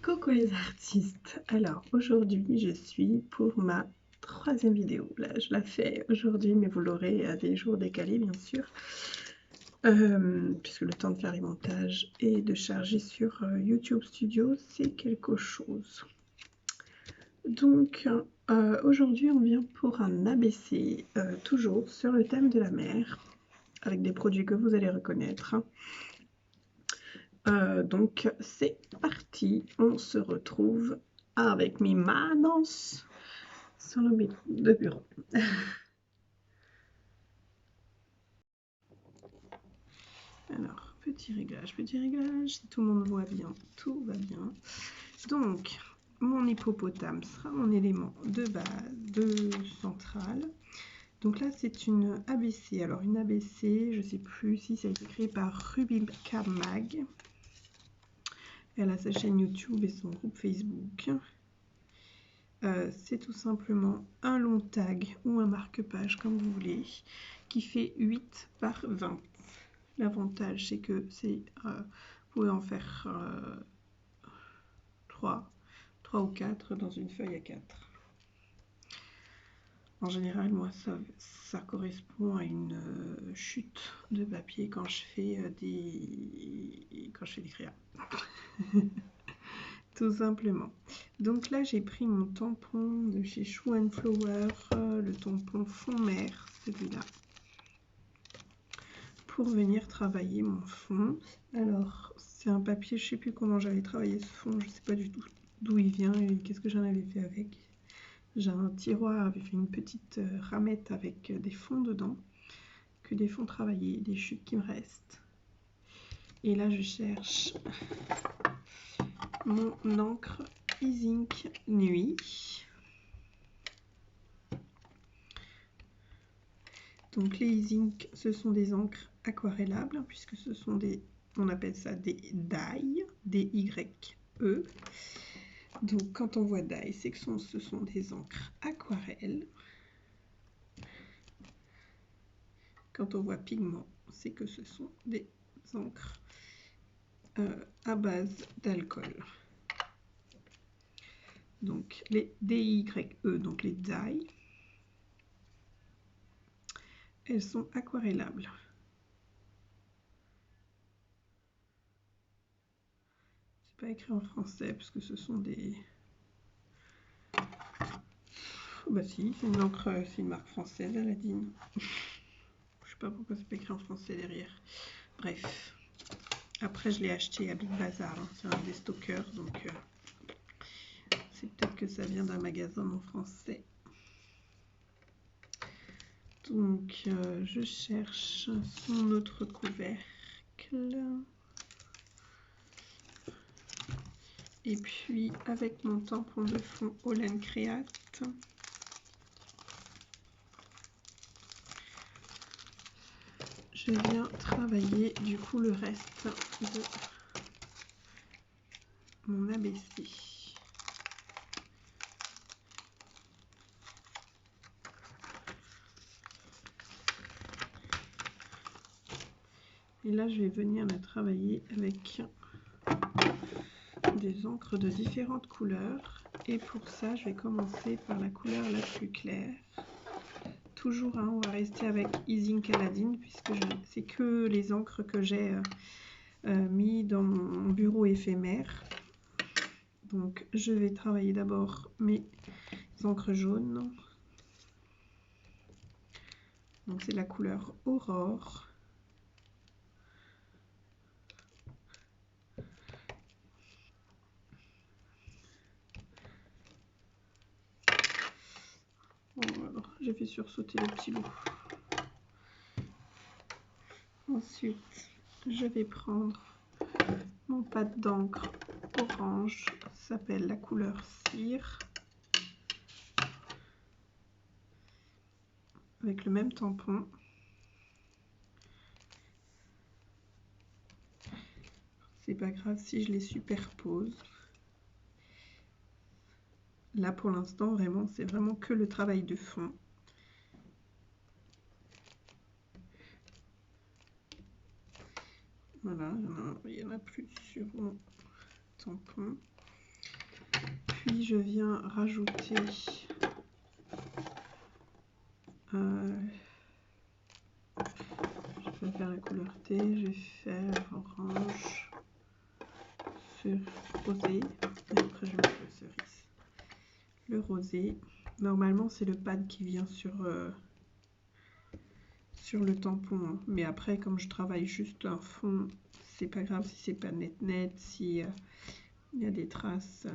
Coucou les artistes. Alors aujourd'hui je suis pour ma troisième vidéo. Là je la fais aujourd'hui mais vous l'aurez à des jours décalés bien sûr. Puisque le temps de faire les montages et de charger sur YouTube Studio c'est quelque chose. Donc aujourd'hui on vient pour un ABC toujours sur le thème de la mer avec des produits que vous allez reconnaître. Donc c'est parti, on se retrouve avec mes manos sur le bureau. Alors, petit réglage, si tout le monde voit bien, tout va bien. Donc, mon hippopotame sera mon élément de base, de centrale. Donc là, c'est une ABC. Alors, une ABC, je ne sais plus si ça a été créé par Rubika Mag. Elle a sa chaîne YouTube et son groupe Facebook. C'est tout simplement un long tag ou un marque-page comme vous voulez qui fait 8 par 20. L'avantage c'est que vous pouvez en faire 3 ou 4 dans une feuille à 4. En général, moi, ça correspond à une chute de papier quand je fais des créas. Tout simplement. Donc là, j'ai pris mon tampon de chez Shoe & Flower, le tampon fond mer, celui-là, pour venir travailler mon fond. Alors, c'est un papier, je ne sais plus comment j'avais travaillé ce fond, je ne sais pas du tout d'où il vient et qu'est-ce que j'en avais fait avec. J'ai un tiroir avec une petite ramette avec des fonds dedans, que des fonds travaillés, des chutes qui me restent. Et là, je cherche mon encre E-Ink Nuit. Donc les E-Ink, ce sont des encres aquarellables, puisque ce sont des, on appelle ça des dye, D-Y-E. Donc quand on voit dye, c'est que ce sont des encres aquarelles. Quand on voit pigment, c'est que ce sont des encres à base d'alcool. Donc les D-Y-E, donc les dye, elles sont aquarellables. C'est pas écrit en français parce que ce sont des... Oh bah si, c'est une encre, c'est une marque française, Aladine. Je sais pas pourquoi c'est pas écrit en français derrière. Bref. Après, je l'ai acheté à Big Bazar. Hein. C'est un des stockers, donc c'est peut-être que ça vient d'un magasin en français. Donc, je cherche son autre couvercle. Et puis, avec mon tampon de fond Holland Create, je viens travailler du coup le reste de mon ABC. Et là, je vais venir la travailler avec des encres de différentes couleurs. Et pour ça, je vais commencer par la couleur la plus claire. Toujours, hein, on va rester avec E-Ink Aladine, puisque c'est que les encres que j'ai mis dans mon bureau éphémère. Donc, je vais travailler d'abord mes encres jaunes. Donc, c'est la couleur Aurore. Bon, j'ai fait sursauter le petit loup. Ensuite, je vais prendre mon pad d'encre orange, ça s'appelle la couleur cire. Avec le même tampon. C'est pas grave si je les superpose. Là pour l'instant vraiment c'est vraiment que le travail de fond. Voilà, il y en a plus sur mon tampon. Puis je viens rajouter je vais faire la couleur T, je vais faire orange sur rosé et après je vais mettre le cerise. Le rosé, normalement c'est le pad qui vient sur le tampon, hein. Mais après comme je travaille juste un fond, c'est pas grave si c'est pas net, si il y a des traces.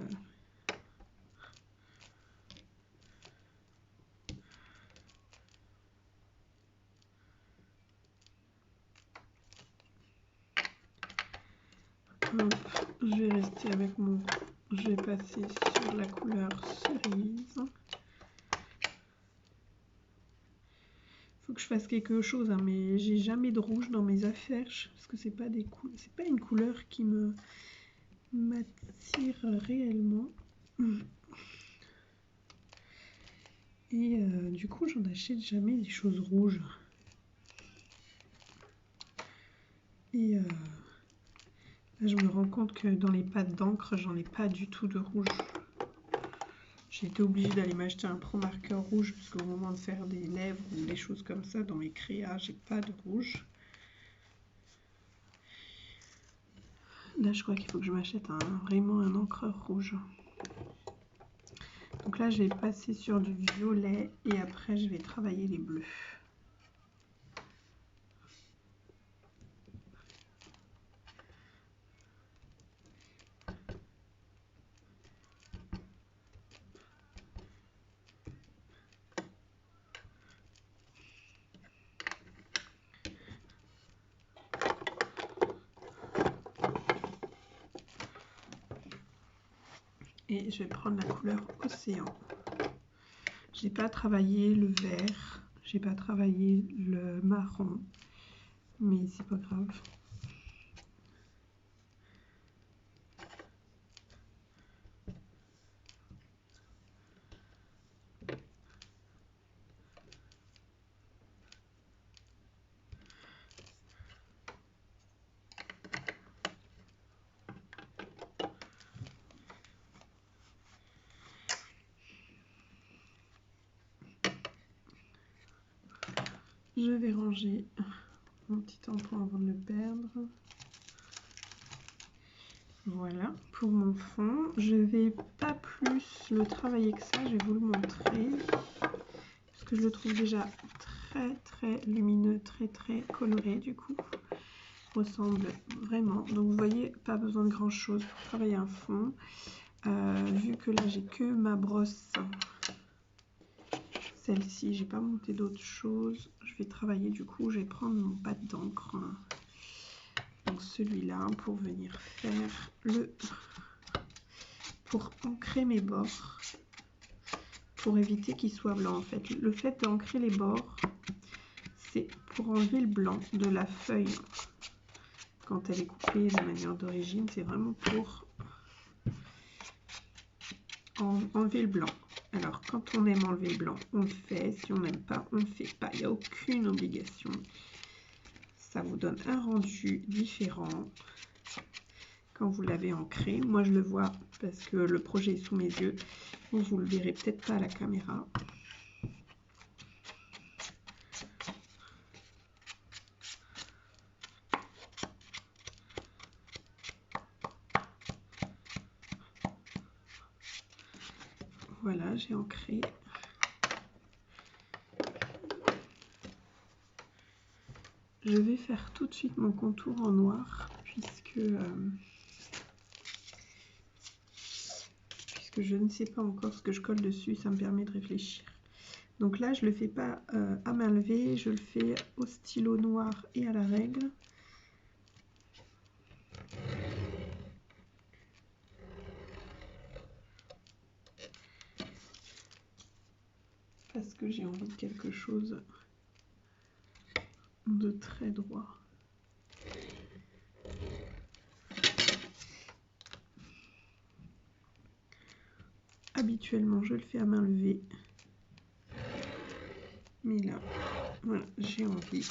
Hop, je vais rester avec je vais passer sur la couleur cerise. Faut que je fasse quelque chose, hein, mais j'ai jamais de rouge dans mes affaires parce que c'est pas une couleur qui m'attire réellement. Et du coup, j'en achète jamais des choses rouges. Et là, je me rends compte que dans les pads d'encre, j'en ai pas du tout de rouge. J'ai été obligée d'aller m'acheter un pro marqueur rouge parce qu'au moment de faire des lèvres ou des choses comme ça, dans mes créas, j'ai pas de rouge. Là, je crois qu'il faut que je m'achète vraiment un encreur rouge. Donc là, je vais passer sur du violet et après, je vais travailler les bleus. Et je vais prendre la couleur océan. J'ai pas travaillé le vert, j'ai pas travaillé le marron, mais c'est pas grave. Je vais ranger mon petit tampon avant de le perdre. Voilà, pour mon fond, je vais pas plus le travailler que ça, je vais vous le montrer. Parce que je le trouve déjà très lumineux, très coloré du coup. Il ressemble vraiment. Donc vous voyez, pas besoin de grand chose pour travailler un fond. Vu que là j'ai que ma brosse, celle-ci, j'ai pas monté d'autres choses. Je vais travailler du coup, je vais prendre mon pad d'encre. Donc celui-là pour venir faire pour ancrer mes bords. Pour éviter qu'ils soient blancs en fait. Le fait d'ancrer les bords, c'est pour enlever le blanc de la feuille. Quand elle est coupée de manière d'origine, c'est vraiment pour enlever le blanc. Alors, quand on aime enlever le blanc, on le fait. Si on n'aime pas, on ne le fait pas. Il n'y a aucune obligation. Ça vous donne un rendu différent quand vous l'avez ancré. Moi, je le vois parce que le projet est sous mes yeux. Vous le verrez peut-être pas à la caméra. Voilà, j'ai ancré. Je vais faire tout de suite mon contour en noir puisque je ne sais pas encore ce que je colle dessus, ça me permet de réfléchir. Donc là, je ne le fais pas à main levée, je le fais au stylo noir et à la règle. Parce que j'ai envie de quelque chose de très droit. Habituellement, je le fais à main levée. Mais là, voilà, j'ai envie.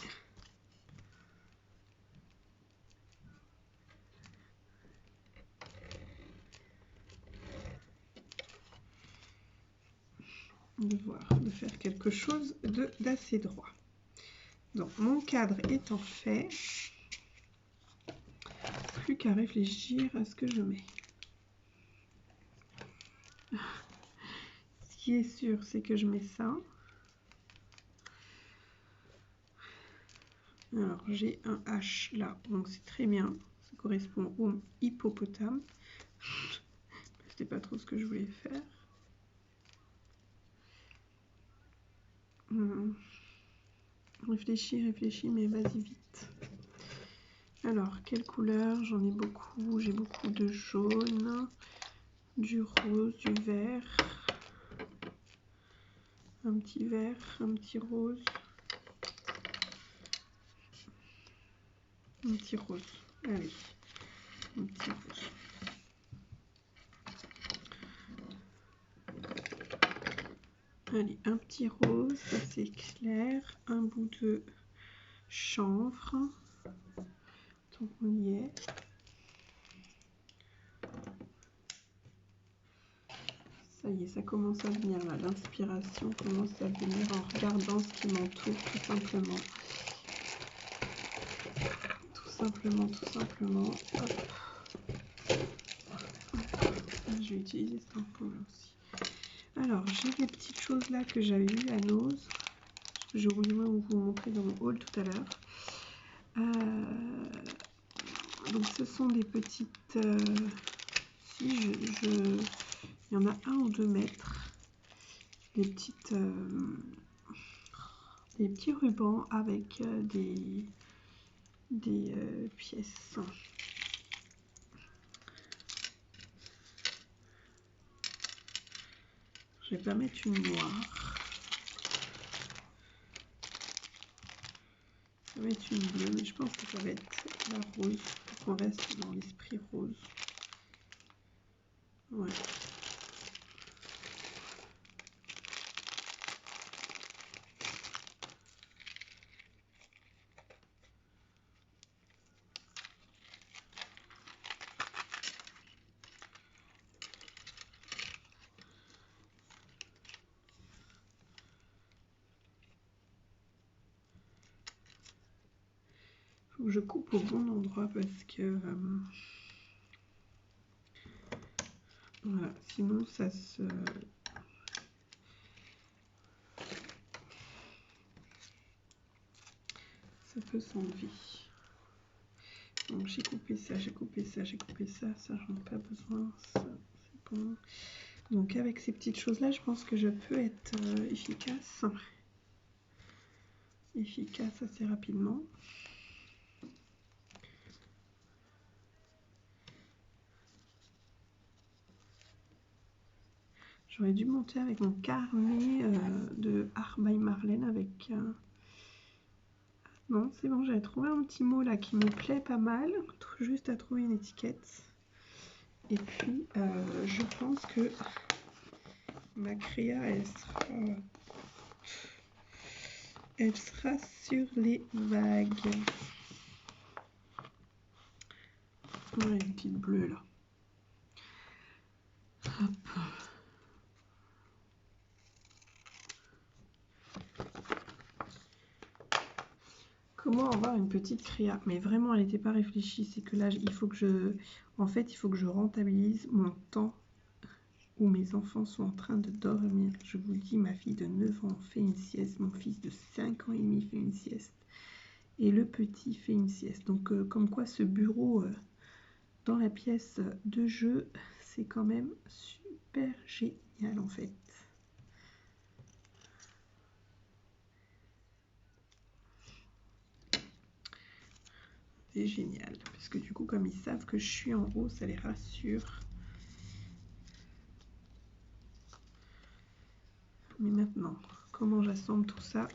de faire quelque chose d'assez droit. Donc mon cadre étant fait, plus qu'à réfléchir à ce que je mets. Ce qui est sûr, c'est que je mets ça. Alors j'ai un H là, donc c'est très bien. Ça correspond au hippopotame. C'était pas trop ce que je voulais faire. Réfléchis, mais vas-y vite. Alors, quelle couleur? J'en ai beaucoup. J'ai beaucoup de jaune, du rose, du vert. Un petit vert, un petit rose. Un petit rose. Allez, un petit rose. Allez, un petit rose, ça c'est clair. Un bout de chanvre. Donc on y est. Ça y est, ça commence à venir là. L'inspiration commence à venir en regardant ce qui m'entoure tout simplement. Tout simplement. Hop. Je vais utiliser cette ampoule aussi. Alors, j'ai des petites choses là que j'avais eues à Nose. J'ai oublié de vous montrer dans mon haul tout à l'heure. Donc, ce sont des petites... il y en a 1 ou 2 mètres. Des petits rubans avec des pièces. Je vais pas mettre une noire. Je vais mettre une bleue, mais je pense que ça va être la rose. Pour qu'on reste dans l'esprit rose. Ouais. Faut que je coupe au bon endroit parce que voilà, sinon ça peut s'enlever. Donc j'ai coupé ça, ça j'en ai pas besoin, ça c'est bon. Donc avec ces petites choses là, je pense que je peux être efficace assez rapidement. J'aurais dû monter avec mon carnet de Art by Marlène avec... Non, c'est bon, j'avais trouvé un petit mot là qui me plaît pas mal. Juste à trouver une étiquette. Et puis, je pense que ma créa, elle sera sur les vagues. Ouais, une petite bleue là. Hop. Comment avoir une petite créa? Mais vraiment, elle n'était pas réfléchie. C'est que là, il faut que je rentabilise mon temps où mes enfants sont en train de dormir. Je vous le dis, ma fille de 9 ans fait une sieste. Mon fils de 5 ans et demi fait une sieste. Et le petit fait une sieste. Donc, comme quoi ce bureau dans la pièce de jeu, c'est quand même super génial en fait. C'est génial, parce que du coup, comme ils savent que je suis en haut, ça les rassure. Mais maintenant, comment j'assemble tout ça?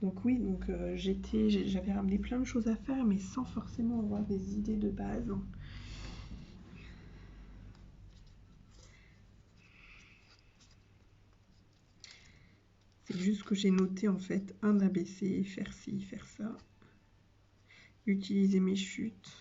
Donc oui, donc j'avais ramené plein de choses à faire, mais sans forcément avoir des idées de base. C'est juste que j'ai noté en fait un ABC, faire ci, faire ça. Utiliser mes chutes.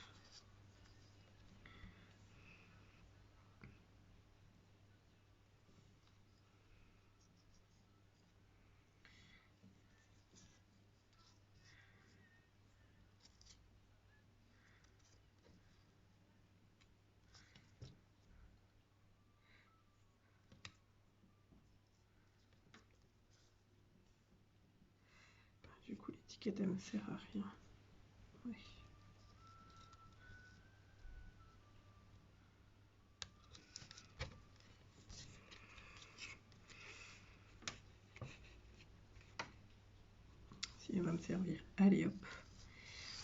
Du coup, l'étiquette, elle me sert à rien. Ouais. Si, elle va me servir. Allez, hop.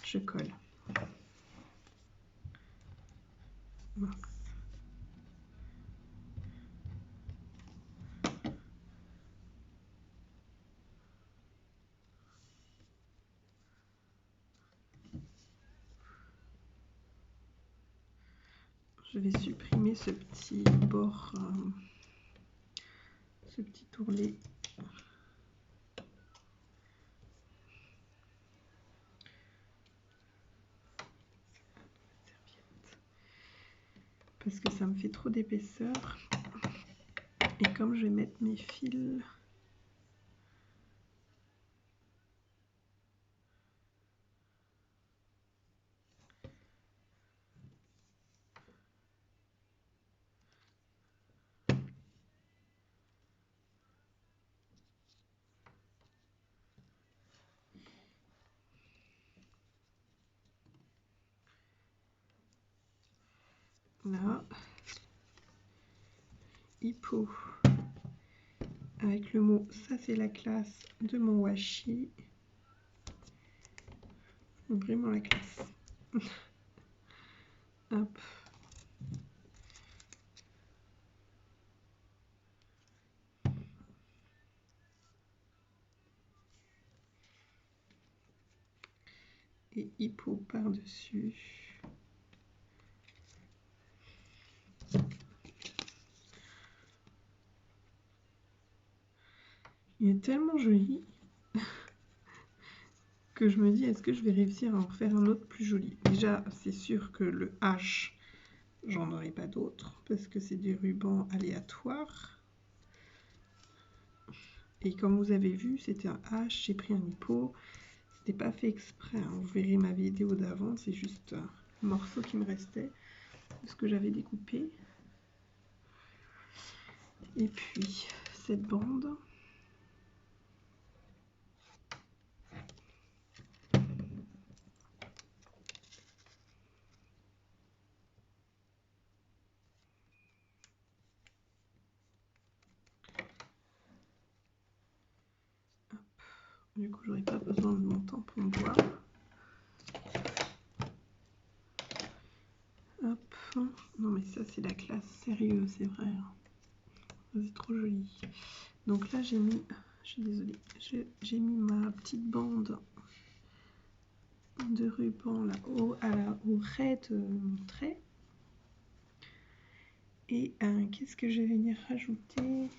Je colle. Mince. Je vais supprimer ce petit bord, ce petit ourlet. Parce que ça me fait trop d'épaisseur. Et comme je vais mettre mes fils... Là, hippo, avec le mot, ça c'est la classe de mon washi. Vraiment la classe. Hop. Et hippo par-dessus. Il est tellement joli que je me dis, est-ce que je vais réussir à en faire un autre plus joli? Déjà, c'est sûr que le H, j'en aurai pas d'autres parce que c'est des rubans aléatoires. Et comme vous avez vu, c'était un H, j'ai pris un hippo. C'était pas fait exprès, hein. Vous verrez ma vidéo d'avant, c'est juste un morceau qui me restait de ce que j'avais découpé. Et puis cette bande. Hop. Du coup, j'aurais pas besoin de mon tampon bois. Hop. Non mais ça c'est la classe, sérieux, c'est vrai. C'est trop joli. Donc là j'ai mis, je suis désolée, j'ai mis ma petite bande de ruban là au raid de mon trait. Et qu'est-ce que je vais venir rajouter?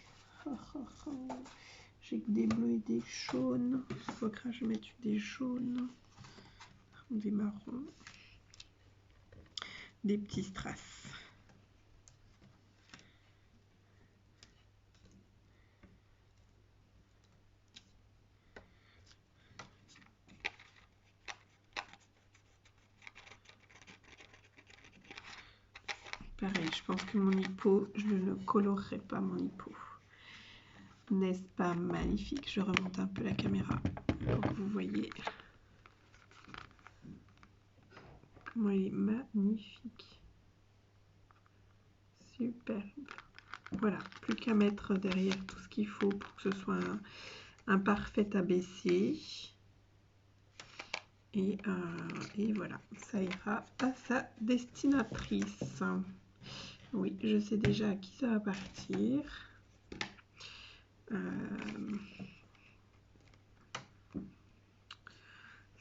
J'ai des bleus et des jaunes. Je crois que je vais mettre des jaunes, des marrons, des petits strass. Pareil, je pense que mon hippo, je ne le colorerai pas mon hippo. N'est-ce pas magnifique? Je remonte un peu la caméra pour que vous voyez comment il est magnifique. Superbe. Voilà, plus qu'à mettre derrière tout ce qu'il faut pour que ce soit un parfait abaissé. Et voilà, ça ira à sa destinatrice. Oui, je sais déjà à qui ça va partir.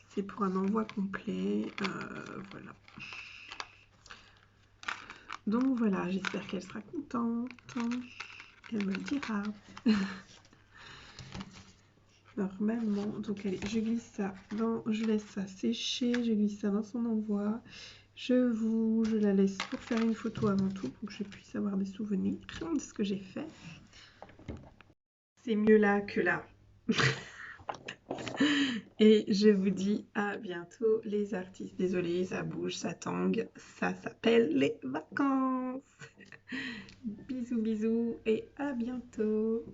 C'est pour un envoi complet. Voilà. Donc voilà, j'espère qu'elle sera contente. Elle me le dira. Normalement, donc allez, je glisse ça je laisse ça sécher, je glisse ça dans son envoi. Je la laisse pour faire une photo avant tout pour que je puisse avoir des souvenirs de ce que j'ai fait. C'est mieux là que là. Et je vous dis à bientôt les artistes. Désolée, ça bouge, ça tangue. Ça s'appelle les vacances. Bisous, bisous et à bientôt.